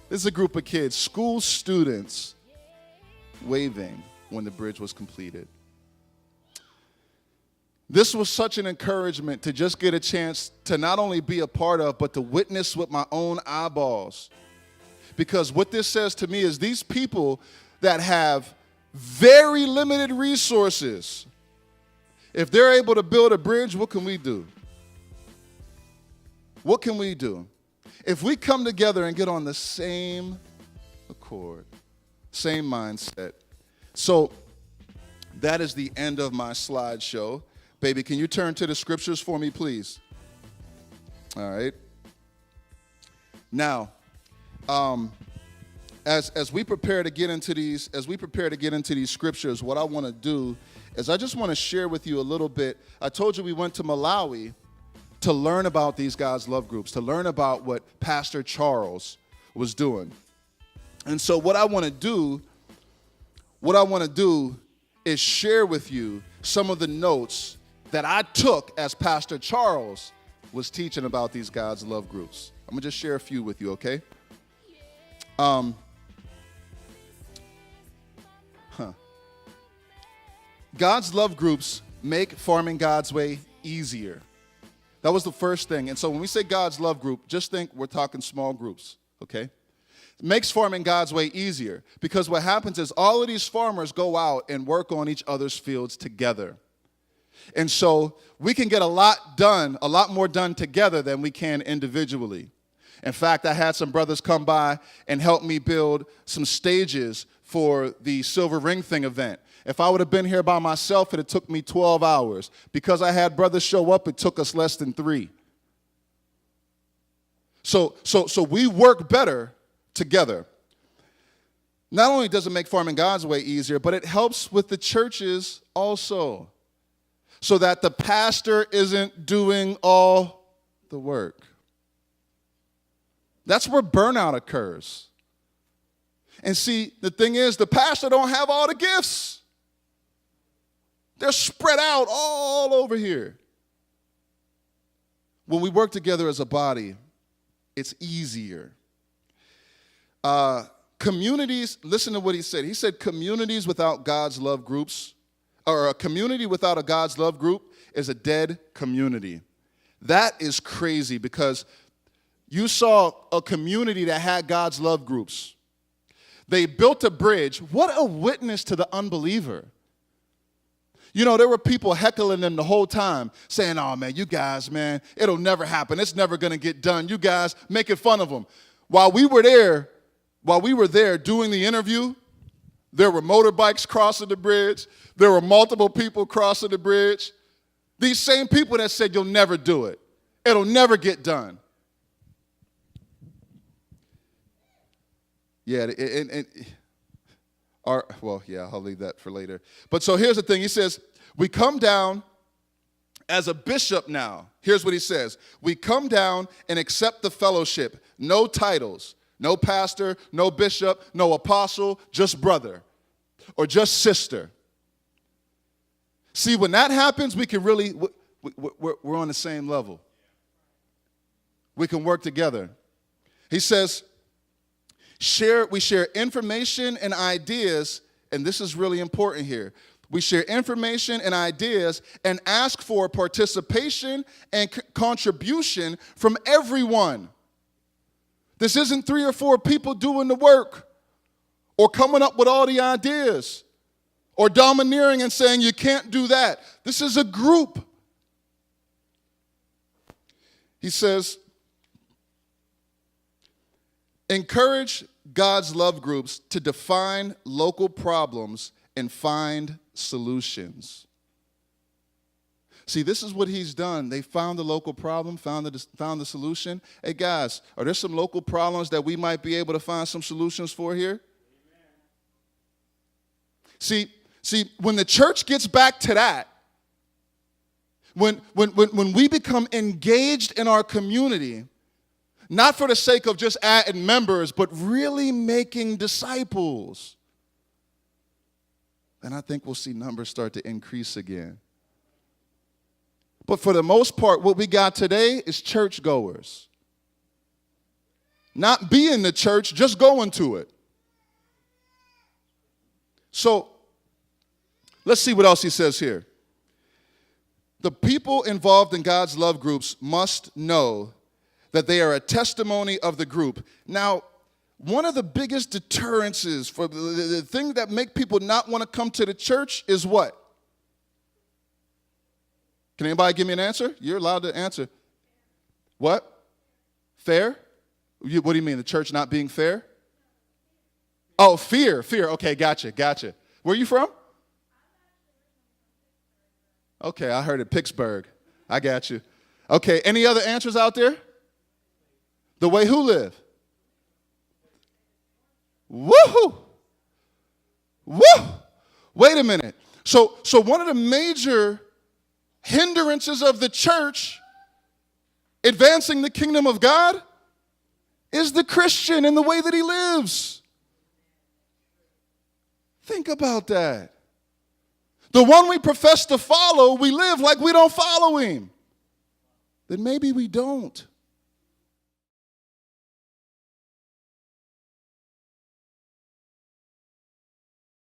This is a group of kids, school students, waving when the bridge was completed. This was such an encouragement to just get a chance to not only be a part of, but to witness with my own eyeballs. Because what this says to me is these people that have very limited resources, if they're able to build a bridge, what can we do? What can we do? If we come together and get on the same accord, same mindset. So that is the end of my slideshow. Baby, can you turn to the scriptures for me, please? All right. Now, as we prepare to get into these scriptures, what I want to do is I just want to share with you a little bit. I told you we went to Malawi to learn about these God's love groups, to learn about what Pastor Charles was doing. And so what I want to do is share with you some of the notes that I took as Pastor Charles was teaching about these God's love groups. I'm going to just share a few with you, okay? God's love groups make farming God's way easier. That was the first thing. And so when we say God's love group, just think we're talking small groups, okay? It makes farming God's way easier because what happens is all of these farmers go out and work on each other's fields together. And so we can get a lot more done together than we can individually. In fact, I had some brothers come by and help me build some stages for the Silver Ring Thing event. If I would have been here by myself, it would have took me 12 hours. Because I had brothers show up, it took us less than 3. So we work better together. Not only does it make farming God's way easier, but it helps with the churches also, so that the pastor isn't doing all the work. That's where burnout occurs. And see, the thing is, the pastor don't have all the gifts. They're spread out all over here. When we work together as a body, it's easier. Communities, listen to what he said. He said communities without God's love groups, or a community without a God's love group is a dead community. That is crazy because you saw a community that had God's love groups. They built a bridge. What a witness to the unbeliever. You know, there were people heckling them the whole time, saying, oh, man, you guys, man, it'll never happen. It's never going to get done. You guys making fun of them. While we were there doing the interview, there were motorbikes crossing the bridge. There were multiple people crossing the bridge. These same people that said, you'll never do it. It'll never get done. Yeah, I'll leave that for later. But so here's the thing. He says, we come down as a bishop now. Here's what he says. We come down and accept the fellowship. No titles. No pastor, no bishop, no apostle, just brother or just sister. See, when that happens, we can really, we're on the same level. We can work together. He says, we share information and ideas, and this is really important here. We share information and ideas and ask for participation and contribution from everyone. This isn't 3 or 4 people doing the work or coming up with all the ideas or domineering and saying you can't do that. This is a group. He says, encourage God's love groups to define local problems and find solutions. See, this is what he's done. They found the local problem, found the solution. Hey, guys, are there some local problems that we might be able to find some solutions for here? See, when the church gets back to that, when we become engaged in our community, not for the sake of just adding members, but really making disciples, then I think we'll see numbers start to increase again. But for the most part, what we got today is churchgoers. not be in the church, just going to it. So let's see what else he says here. The people involved in God's love groups must know that they are a testimony of the group. Now, one of the biggest deterrences for the thing that make people not want to come to the church is what? Can anybody give me an answer? You're allowed to answer. What? Fair? What do you mean, the church not being fair? Oh, fear. Okay, gotcha. Where are you from? Okay, I heard it, Pittsburgh. I got you. Okay, any other answers out there? The way who live? Woohoo! Woo! Wait a minute. So one of the major hindrances of the church advancing the kingdom of God is the Christian and the way that he lives. Think about that. The one we profess to follow, we live like we don't follow him. Then maybe we don't.